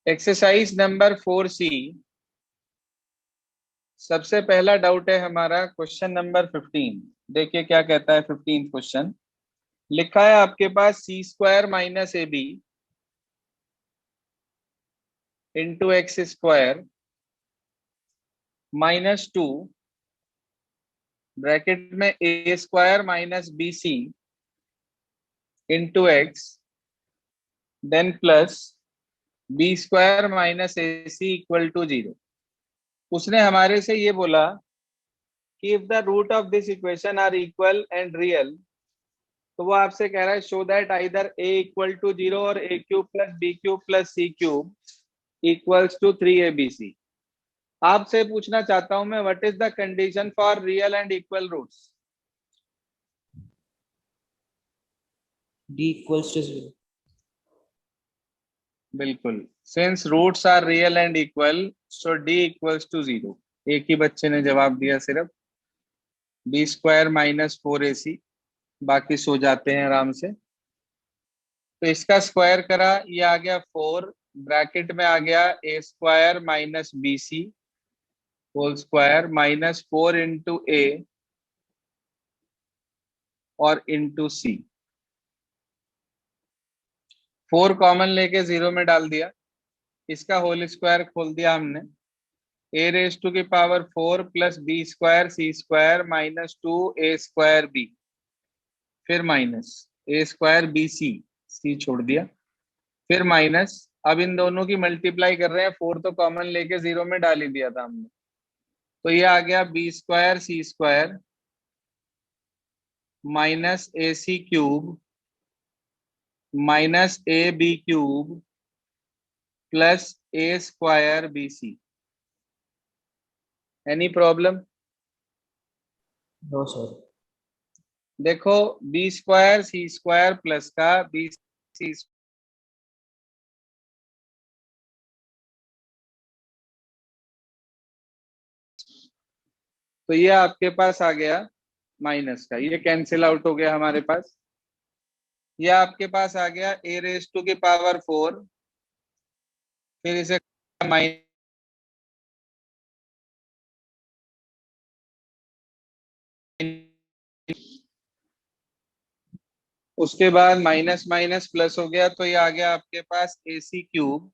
Exercise number 4C। सबसे पहला doubt है हमारा क्वेश्चन नंबर 15। देखिए क्या कहता है 15th क्वेश्चन। लिखा है आपके पास C square minus A B into X square -2 bracket में A square minus B C into X then plus B square minus A C equal to 0। उसने हमारे से ये बोला कि if the root of this equation are equal and real, तो वो आपसे कह रहा है show that either A equal to 0 और A cube plus B cube plus C cube equals to 3abc। आपसे पूछना चाहता हूं मैं, what is the condition for real and equal roots? d equals to 0. बिल्कुल, since roots are real and equal so d equals to 0। एक ही बच्चे ने जवाब दिया सिर्फ, बी स्क्वायर -4ac। बाकी सो जाते हैं आराम से। तो इसका स्क्वायर करा, ये आ गया 4, ब्रैकेट में आ गया A square minus B C whole square -4 into A और इंटू सी। 4 कॉमन लेके 0 में डाल दिया, इसका होल स्क्वायर खोल दिया हमने। ए रेज टू की power 4 plus B square C square -2 ए स्क्वायर बी, फिर माइनस ए स्क्वायर बी सी, सी छोड़ दिया, फिर माइनस। अब इन दोनों की मल्टीप्लाई कर रहे हैं, 4 तो कॉमन लेके 0 में डाल ही दिया था हमने। तो ये आ गया B square C square minus A C cube minus A B cube plus A square B C. Any problem? No, sir. देखो B square C square plus का बी सी, तो ये आपके पास आ गया माइनस का, ये कैंसिल आउट हो गया हमारे पास। ये आपके पास आ गया ए रेज टू की पावर 4, फिर इसे माइनस, उसके बाद माइनस माइनस प्लस हो गया, तो ये आ गया आपके पास A C cube,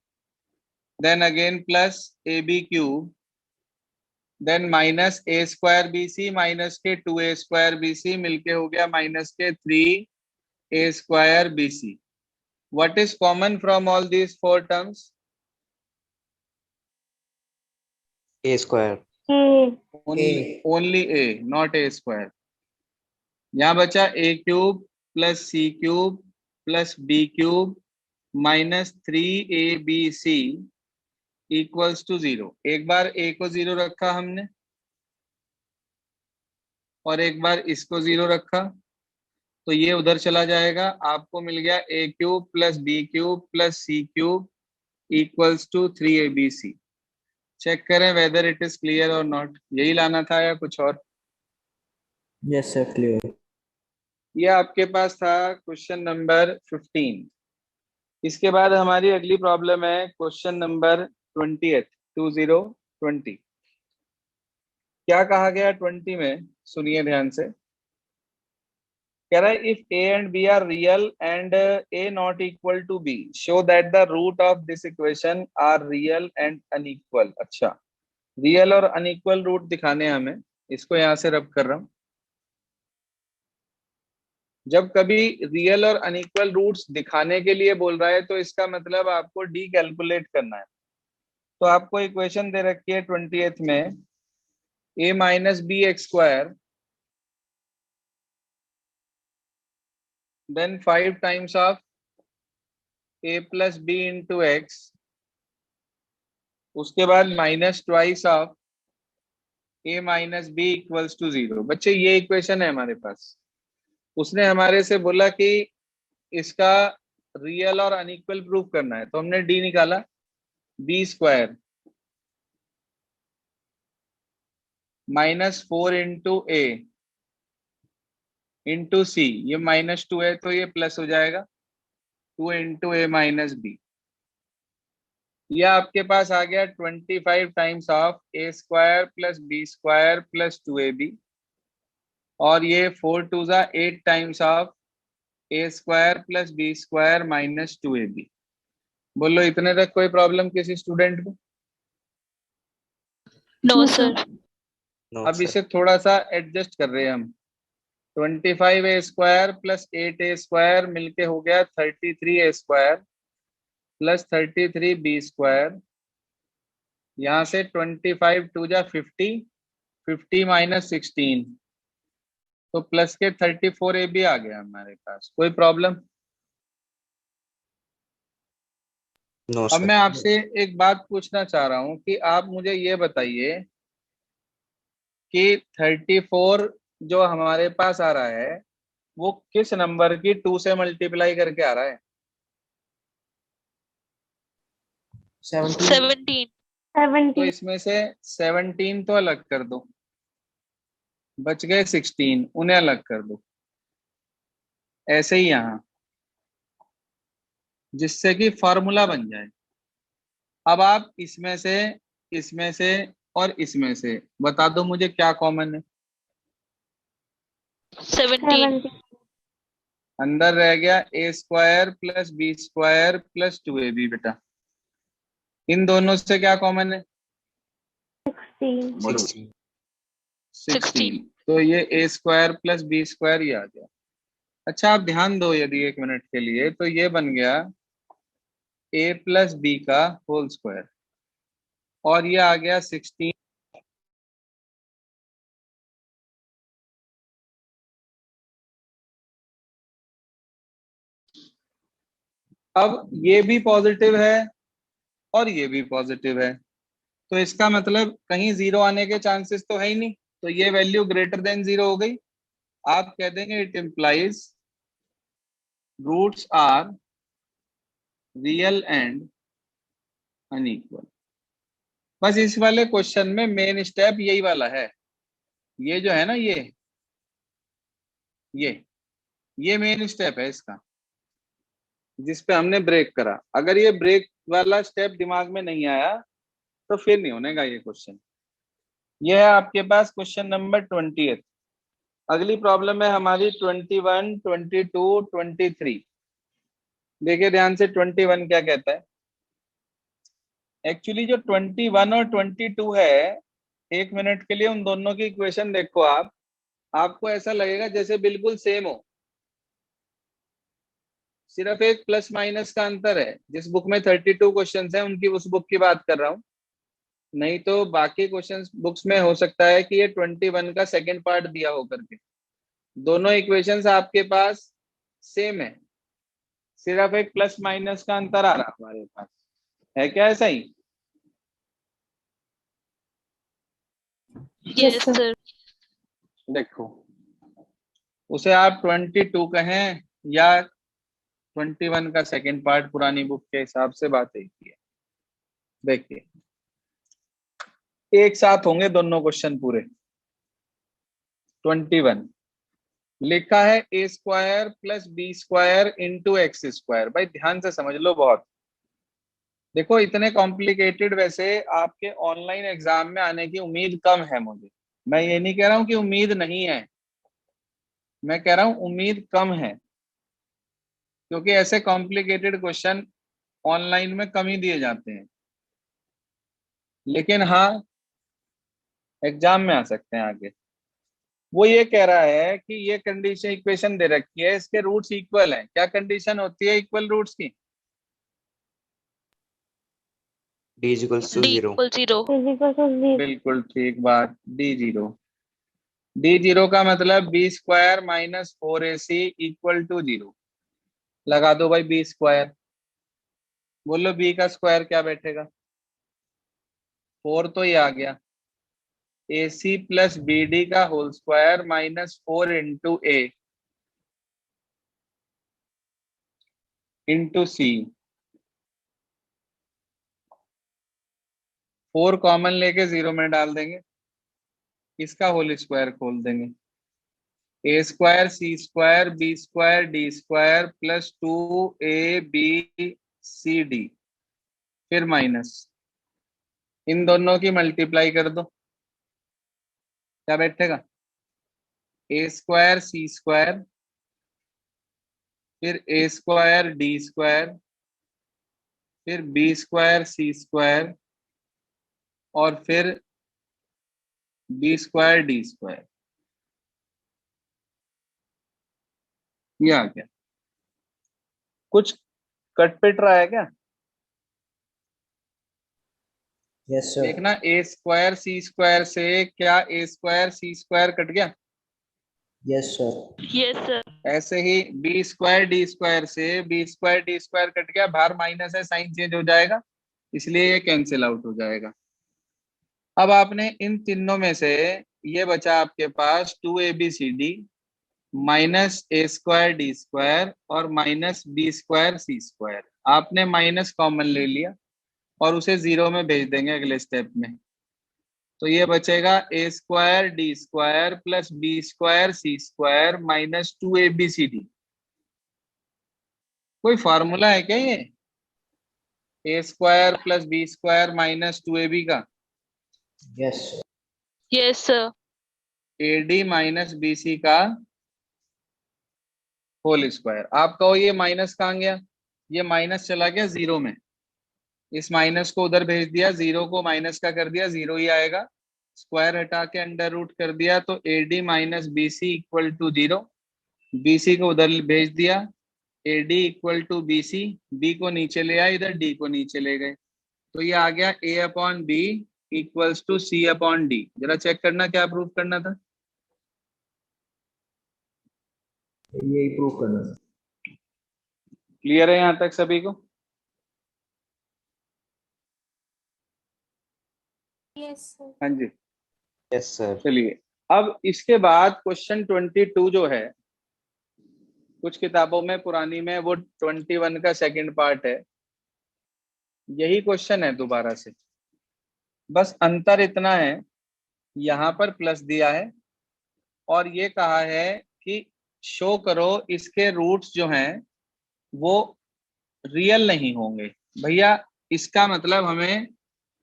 then again plus A B cube, then minus A square B C minus के 2a स्क्वायर बी सी मिलके हो गया माइनस के 3a square B C. What is common from all these 4 terms? A square. Only A, not A square. यहाँ बचा A cube plus C cube plus B cube -3abc equals to 0। एक बार ए को 0 रखा हमने और एक बार इसको 0 रखा, तो ये उधर चला जाएगा। आपको मिल गया A cube plus B cube plus C cube equals to 3abc। Check करें वेदर इट इज क्लियर और नॉट। यही लाना था या कुछ और? Yes, sir. Clear. ये आपके पास था क्वेश्चन नंबर 15। इसके बाद हमारी अगली प्रॉब्लम है क्वेश्चन नंबर 20। क्या कहा गया 20 में, सुनिए ध्यान से। कह रहा है if A and B are real and A not equal to B show that the root of this equation are real and unequal. अच्छा, रियल और अनइक्वल रूट दिखाने हैं हमें, इसको यहां से रब कर रहा हूं। जब कभी रियल और अनइक्वल रूट्स दिखाने के लिए बोल रहा है तो इसका मतलब आपको डी कैलकुलेट करना है। तो आपको इक्वेशन दे रखी है 20th में, A minus B X square then 5 times of A plus B into X, उसके बाद minus twice of A minus B equals to 0। बच्चे ये इक्वेशन है हमारे पास। उसने हमारे से बोला कि इसका रियल और अनइक्वल प्रूफ करना है, तो हमने डी निकाला। B square -4 into A into सी, ये -2 है तो ये प्लस हो जाएगा 2 इंटू ए माइनस बी। यह आपके पास आ गया 25 times of A square plus B square plus 2ab, और ये 4 टू ज़ा 8 times of A square plus B square minus 2ab। बोलो इतने तक कोई प्रॉब्लम किसी स्टूडेंट को? No sir. नो अब सर। इसे थोड़ा सा एडजस्ट कर रहे हैं हम। 25 A square plus 8 A square मिलके हो गया 33 A square plus 33 B square. यहाँ से 25 टू जा 50, 50 माइनस 16, तो प्लस के 34 ए भी आ गया हमारे पास। कोई प्रॉब्लम? नो अब सर। मैं आपसे एक बात पूछना चाह रहा हूँ कि आप मुझे ये बताइए कि 34 जो हमारे पास आ रहा है वो किस नंबर की 2 से मल्टीप्लाई करके आ रहा है? 17। तो इसमें से 17 तो अलग कर दो, बच गए 16, उन्हें अलग कर दो। ऐसे ही यहाँ, जिससे कि फॉर्मूला बन जाए। अब आप इसमें से और इसमें से बता दो मुझे क्या कॉमन है। 17। अंदर रह गया A square plus B square plus 2ab। बेटा इन दोनों से क्या कॉमन है? 16। 16। तो ये A square plus B square ही आ गया। अच्छा आप ध्यान दो यदि एक मिनट के लिए, तो ये बन गया ए प्लस बी का होल स्क्वायर, और ये आ गया 16। अब ये भी पॉजिटिव है और ये भी पॉजिटिव है, तो इसका मतलब कहीं जीरो आने के चांसेस तो है ही नहीं, तो ये वैल्यू ग्रेटर देन जीरो हो गई। आप कह देंगे it implies roots are real and unequal. बस इस वाले क्वेश्चन में मेन स्टेप यही वाला है। ये जो है ना, ये मेन स्टेप है इसका, जिस पे हमने ब्रेक करा। अगर ये ब्रेक वाला स्टेप दिमाग में नहीं आया तो फिर नहीं होनेगा ये क्वेश्चन। ये है आपके पास क्वेश्चन नंबर 20। अगली प्रॉब्लम है हमारी 21, 22, 23। देखिए ध्यान से 21 क्या कहता है। एक्चुअली जो 21 और 22 है, एक मिनट के लिए उन दोनों की इक्वेशन देखो आप, आपको ऐसा लगेगा जैसे बिल्कुल सेम हो। सिर्फ एक प्लस माइनस का अंतर है। जिस बुक में 32 क्वेश्चंस हैं उनकी उस बुक की बात कर रहा हूँ, नहीं तो बाकी क्वेश्चंस बुक्स में हो सकता है कि ये 21 का सेकंड पार्ट दिया हो करके। दोनों इक्वेशंस आपके पास सेम है, सिर्फ एक प्लस माइनस का अंतर आ रहा है हमारे पास। है क्या ऐसा ही? Yes sir. देखो, उसे आप 22 कहें या 21 का सेकंड पार्ट, पुरानी बुक के हिसाब से बात एक ही है। देखिए एक साथ होंगे दोनों क्वेश्चन पूरे। 21 लिखा है A square plus B square into X square. भाई ध्यान से समझ लो बहुत। देखो इतने कॉम्प्लिकेटेड वैसे आपके ऑनलाइन एग्जाम में आने की उम्मीद कम है मुझे। मैं ये नहीं कह रहा हूं कि उम्मीद नहीं है, मैं कह रहा हूं उम्मीद कम है, क्योंकि ऐसे कॉम्प्लिकेटेड क्वेश्चन ऑनलाइन में कम ही दिए जाते हैं। लेकिन हाँ, एग्जाम में आ सकते हैं आगे। वो ये कह रहा है कि ये कंडीशन इक्वेशन दे रखी है, इसके रूट्स इक्वल हैं। क्या कंडीशन होती है इक्वल रूट्स की? D is equals to D 0. equal 0। बिल्कुल ठीक बात, डी जीरो। डी जीरो का मतलब B square minus 4ac equal to 0। लगा दो भाई बी स्क्वायर। बोलो बी का स्क्वायर क्या बैठेगा? 4 तो ये आ गया। A C plus B D का whole square minus 4 into A into C. 4 common लेके 0 में डाल देंगे, इसका होल स्क्वायर खोल देंगे। A square C square B square D square plus 2 A B C D. फिर माइनस, इन दोनों की मल्टीप्लाई कर दो, क्या बैठेगा? ए स्क्वायर सी स्क्वायर, फिर ए स्क्वायर डी स्क्वायर, फिर बी स्क्वायर सी स्क्वायर, और फिर बी स्क्वायर डी स्क्वायर। ये आ गया। कुछ कट पिट रहा है क्या? Yes, sir. देखना, ए स्क्वायर सी स्क्वायर से क्या A square C square cut गया? Yes, sir. Yes sir. ऐसे ही बी स्क्वायर डी स्क्वायर से B square D square cut गया, बाहर माइनस है, साइन चेंज हो जाएगा, इसलिए ये कैंसिल आउट हो जाएगा। अब आपने इन तीनों में से ये बचा आपके पास 2abcd minus A square D square और minus B square C square. आपने माइनस कॉमन ले लिया और उसे जीरो में भेज देंगे अगले स्टेप में। तो ये बचेगा A square D square plus B square C square minus 2abcd। कोई फार्मूला है क्या ये? A square plus B square minus 2ab का? Yes, sir. Yes sir. AD minus BC का होल स्क्वायर। आप कहो ये माइनस कहाँ गया? ये माइनस चला गया जीरो में, इस माइनस को उधर भेज दिया, जीरो को माइनस का कर दिया, जीरो ही आएगा। स्क्वायर हटा के अंडर रूट कर दिया, तो AD minus BC equal to zero. BC को उधर भेज दिया, AD equal to BC, B को नीचे ले आए, इधर डी को नीचे ले गए, तो ये आ गया A upon B equals to C upon D. जरा चेक करना क्या प्रूव करना था। यही प्रूव करना है। क्लियर है यहां तक सभी को? Yes sir. हाँ जी, Yes, sir. चलिए। अब इसके बाद क्वेश्चन 22 जो है, कुछ किताबों में पुरानी में वो 21 का सेकंड पार्ट है, यही क्वेश्चन है दोबारा से। बस अंतर इतना है, यहाँ पर प्लस दिया है और ये कहा है कि शो करो इसके रूट्स जो हैं वो रियल नहीं होंगे। भैया इसका मतलब हमें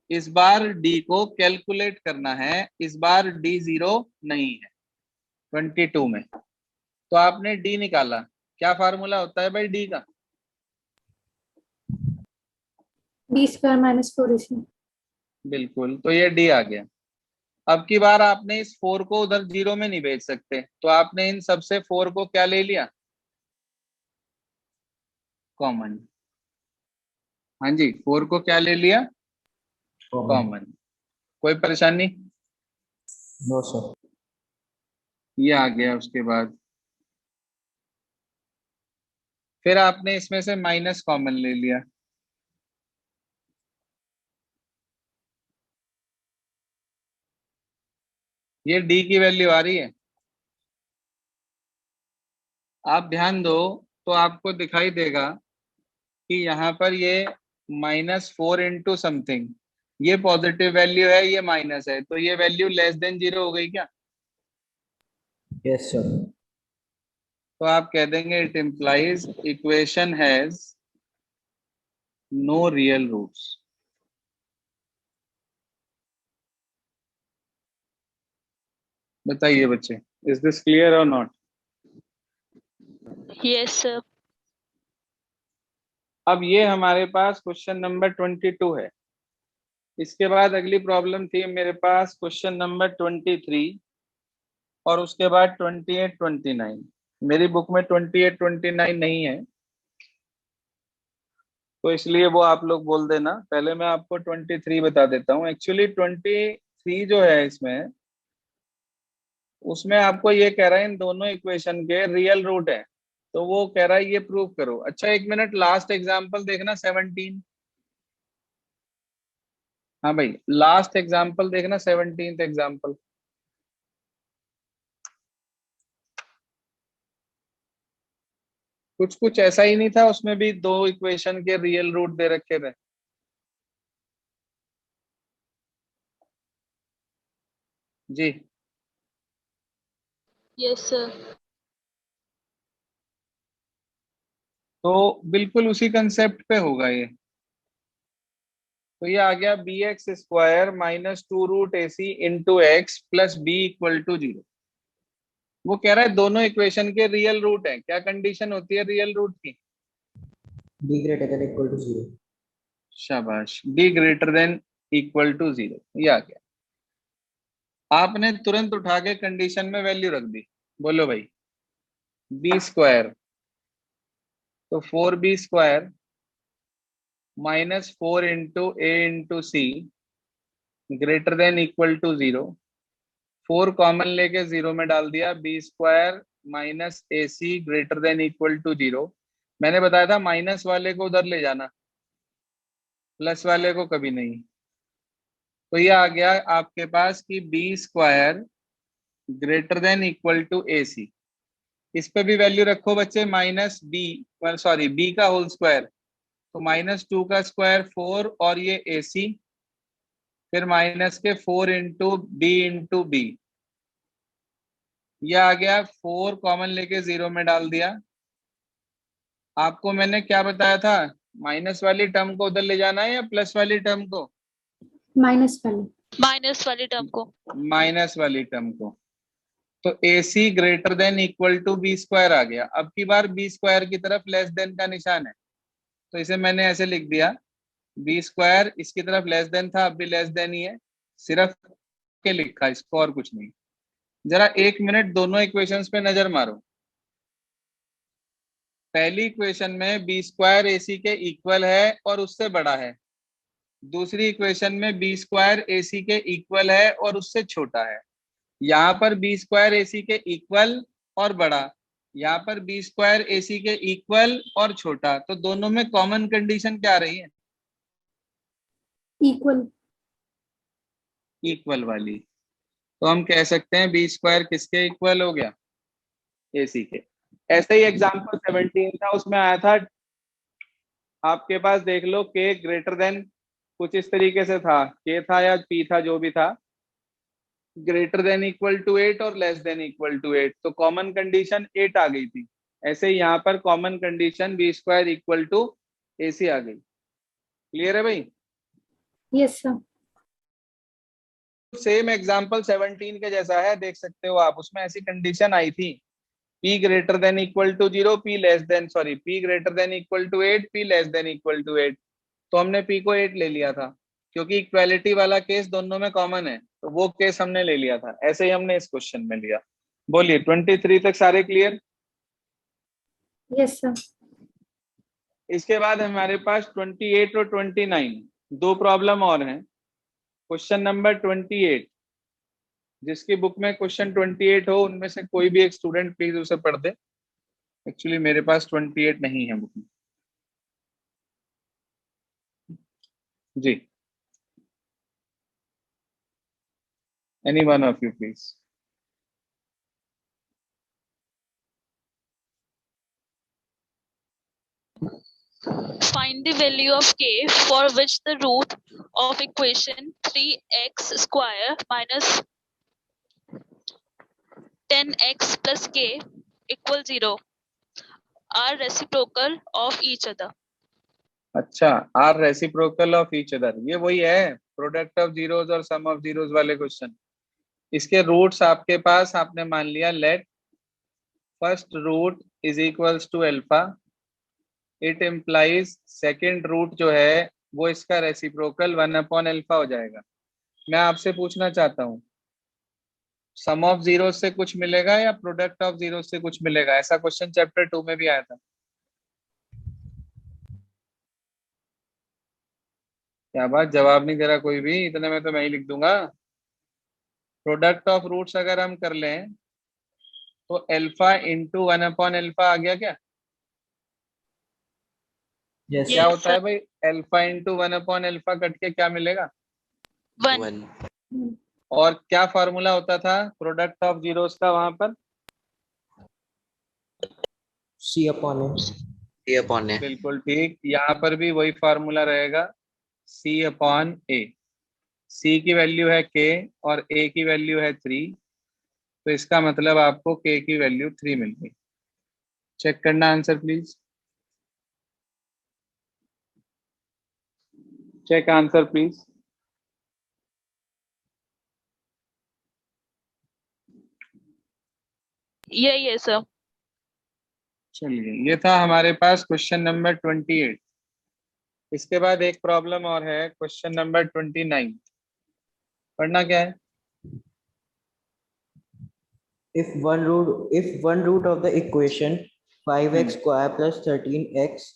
इस बार डी को कैलकुलेट करना है, इस बार डी जीरो नहीं है 22 में। तो आपने डी निकाला, क्या फार्मूला होता है भाई डी का? B square minus 4ac। बिल्कुल, तो ये डी आ गया। अब की बार आपने इस 4 को उधर जीरो में नहीं भेज सकते, तो आपने इन सबसे 4 को क्या ले लिया? कॉमन। हाँ जी, 4 को क्या ले लिया? कॉमन। कोई परेशानी? No, sir. ये आ गया। उसके बाद फिर आपने इसमें से माइनस कॉमन ले लिया, ये डी की वैल्यू आ रही है। आप ध्यान दो तो आपको दिखाई देगा कि यहाँ पर ये -4 इंटू समथिंग, ये पॉजिटिव वैल्यू है, ये माइनस है, तो ये वैल्यू लेस देन जीरो हो गई क्या? Yes, sir. तो आप कह देंगे it implies equation has no real roots. बताइए बच्चे, इज दिस क्लियर और नॉट? Yes sir. अब ये हमारे पास क्वेश्चन नंबर 22 है। इसके बाद अगली प्रॉब्लम थी मेरे पास क्वेश्चन नंबर 23 और उसके बाद 28 29। मेरी बुक में 28 29 नहीं है, तो इसलिए वो आप लोग बोल देना। पहले मैं आपको 23 बता देता हूँ। एक्चुअली 23 जो है इसमें, उसमें आपको ये कह रहा है इन दोनों इक्वेशन के रियल रूट है, तो वो कह रहा है ये प्रूव करो। अच्छा एक मिनट, लास्ट एग्जांपल देखना 17। हाँ भाई, लास्ट एग्जांपल देखना 17th एग्जांपल। कुछ कुछ ऐसा ही नहीं था, उसमें भी दो इक्वेशन के रियल रूट दे रखे थे। जी, यस सर। तो बिल्कुल उसी कंसेप्ट पे होगा ये। तो ये आ गया B X square minus 2√AC into X plus B equal to 0। वो कह रहा है दोनों इक्वेशन के रियल रूट है। क्या कंडीशन होती है रियल रूट की? b greater than equal to 0। शाबाश, B greater than equal to 0। ये आ गया। आपने तुरंत उठा के कंडीशन में वैल्यू रख दी। बोलो भाई, बी स्क्वायर, तो 4b² minus 4 into A into C greater than equal to 0। 4 common लेके 0 में डाल दिया। b² minus AC greater than equal to 0। मैंने बताया था माइनस वाले को उधर ले जाना, प्लस वाले को कभी नहीं। तो ये आ गया आपके पास कि b² greater than equal to AC। इस पे भी वैल्यू रखो बच्चे, माइनस बी, सॉरी b का होल स्क्वायर, तो -2 का स्क्वायर 4 और ये AC, फिर माइनस के 4 इंटू बी। ये आ गया। 4 कॉमन लेके 0 में डाल दिया। आपको मैंने क्या बताया था, माइनस वाली टर्म को उधर ले जाना है या प्लस वाली टर्म को? माइनस वाली। माइनस वाली टर्म को। माइनस वाली टर्म को। तो AC greater than equal to b² आ गया। अब की बार b² की तरफ लेस देन का निशान है, तो इसे मैंने ऐसे लिख दिया, b² इसकी तरफ लेस देन था, अब भी लेस देन ही है, सिर्फ के लिखा इसको और कुछ नहीं। जरा 1 मिनट दोनों इक्वेशंस पे नजर मारो। पहली इक्वेशन में b² AC के इक्वल है और उससे बड़ा है। दूसरी इक्वेशन में b² AC के इक्वल है और उससे छोटा है। यहाँ पर b² AC के इक्वल और बड़ा, यहाँ पर b² AC के इक्वल और छोटा। तो दोनों में कॉमन कंडीशन क्या रही है? इक्वल। इक्वल वाली। तो हम कह सकते हैं b² किसके इक्वल हो गया? AC के। ऐसे ही एग्जाम्पल 17 था, उसमें आया था आपके पास, देख लो, k ग्रेटर देन, कुछ इस तरीके से था, k था या p था, जो भी था, ग्रेटर देन इक्वल टू 8 और लेस देन इक्वल टू 8। तो कॉमन कंडीशन 8 आ गई थी। ऐसे ही यहाँ पर common condition b² equal to AC आ गई। क्लियर है भाई? Yes sir. सेम एग्जाम्पल 17 के जैसा है, देख सकते हो आप। उसमें ऐसी कंडीशन आई थी, p greater than equal to 0, p greater than equal to 8, p less than equal to 8। तो हमने p को 8 ले लिया था, क्योंकि इक्वालिटी वाला केस दोनों में कॉमन है, तो वो केस हमने ले लिया था। ऐसे ही हमने इस क्वेश्चन में लिया। बोलिए, 23 तक सारे क्लियर? Yes sir. इसके बाद हमारे पास 28 और 29, दो प्रॉब्लम और हैं। क्वेश्चन नंबर 28, जिसकी बुक में क्वेश्चन 28 हो उनमें से कोई भी एक स्टूडेंट प्लीज उसे पढ़ दे। एक्चुअली मेरे पास 28 नहीं है बुक में। जी, any one of you please. Find the value of k for which the root of equation 3x square minus 10x plus k equal 0 are reciprocal of each other. अच्छा, are reciprocal of each other, ये वही है product of zeros और sum of zeros वाले question. इसके roots आपके पास, आपने मान लिया let first root is equals to alpha, it implies second root जो है वो इसका रेसिप्रोकल 1/अल्फा हो जाएगा। मैं आपसे पूछना चाहता हूँ, सम ऑफ जीरो से कुछ मिलेगा या प्रोडक्ट ऑफ जीरो से कुछ मिलेगा? ऐसा क्वेश्चन चैप्टर 2 में भी आया था। क्या बात, जवाब नहीं दे रहा कोई भी? इतने में तो मैं ही लिख दूंगा। प्रोडक्ट ऑफ रूट्स अगर हम कर लें तो अल्फा इंटू 1/अल्फा आ गया क्या? यस क्या Yes, होता है भाई, अल्फा इंटू 1/अल्फा कट के क्या मिलेगा? 1. और क्या फॉर्मूला होता था प्रोडक्ट ऑफ जीरोस का वहां पर? c upon a। बिल्कुल ठीक, यहाँ पर भी वही फार्मूला रहेगा, c/a। c की वैल्यू है k और a की वैल्यू है 3, तो इसका मतलब आपको k की वैल्यू 3 मिल गई। चेक करना answer please. Check answer please. यही है सर। चलिए, ये था हमारे पास क्वेश्चन नंबर 28। इसके बाद एक प्रॉब्लम और है, क्वेश्चन नंबर 29। पढ़ना क्या है? if one root of the equation 5x square plus 13x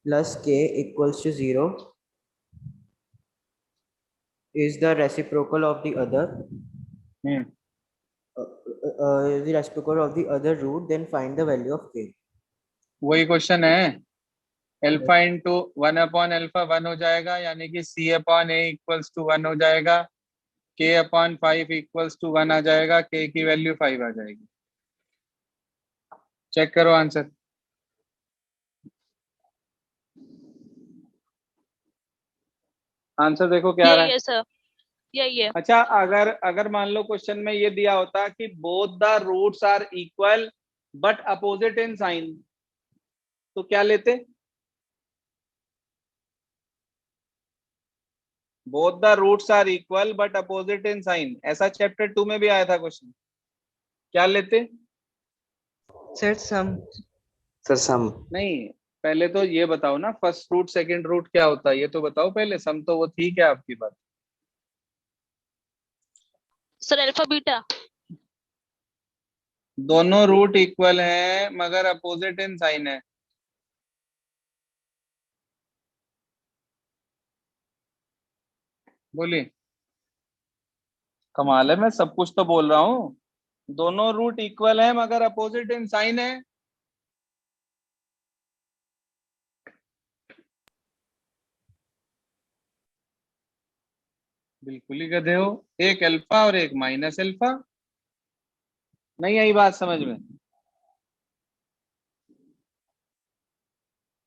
plus k equals to 0 is the reciprocal of the other the reciprocal of the other root, then find the value of k. वही question है। Alpha into 1/अल्फा 1 हो जाएगा, यानी कि c/a equals to 1 हो जाएगा। k/5 equals to 1 आ जाएगा। k की वैल्यू 5 आ जाएगी। चेक करो आंसर। आंसर देखो क्या आ रहा यही है। है सर, यही है। अच्छा, अगर अगर मान लो क्वेश्चन में ये दिया होता कि both the roots are equal but opposite in sign, तो क्या लेते? Both the roots are equal but opposite in sign, ऐसा चैप्टर 2 में भी आया था क्वेश्चन। क्या लेते? Sir, sum. नहीं, पहले तो ये बताओ ना, फर्स्ट रूट सेकंड रूट क्या होता है, ये तो बताओ पहले। सम तो वो ठीक है आपकी बात। Sir alpha beta. दोनों रूट इक्वल हैं मगर अपोजिट इन साइन है। बोलिए। कमाल है, मैं सब कुछ तो बोल रहा हूँ। दोनों रूट इक्वल है मगर अपोजिट इन साइन है। बिल्कुल ही गधे हो। एक अल्फा और एक माइनस अल्फा। नहीं आई बात समझ में?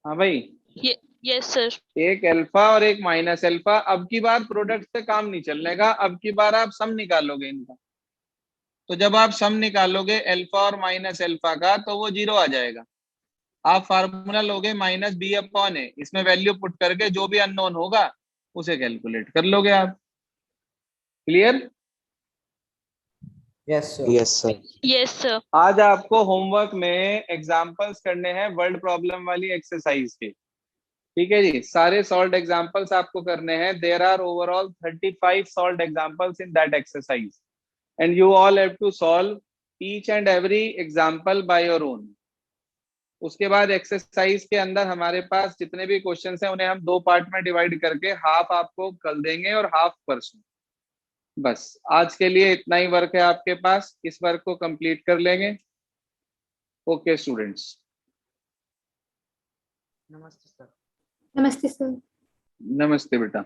हाँ भाई। ये यस सर। एक अल्फा और एक माइनस अल्फा। अब की बार प्रोडक्ट से काम नहीं चलने का, अब की बार आप सम निकालोगे इनका। तो जब आप सम निकालोगे अल्फा और माइनस अल्फा का, तो वो 0 आ जाएगा। आप फार्मूला लोगे -b/a, इसमें वैल्यू पुट करके जो भी अननोन होगा उसे कैलकुलेट कर लोगे आप। Clear? Yes, sir. Yes sir. Yes sir. आज आपको होमवर्क में एग्जांपल्स करने हैं वर्ड प्रॉब्लम वाली एक्सरसाइज के। ठीक है जी, सारे सॉल्व्ड एग्जांपल्स आपको करने हैं। There are overall 35 solved examples in that exercise, and you all have to solve each and every example by your own. उसके बाद एक्सरसाइज के अंदर हमारे पास जितने भी क्वेश्चंस हैं उन्हें हम 2 पार्ट में डिवाइड करके हाफ आपको कल देंगे और हाफ परसों। बस आज के लिए इतना ही वर्क है आपके पास, इस वर्क को कंप्लीट कर लेंगे। Okay students. Namaste, sir. नमस्ते सर। नमस्ते बेटा।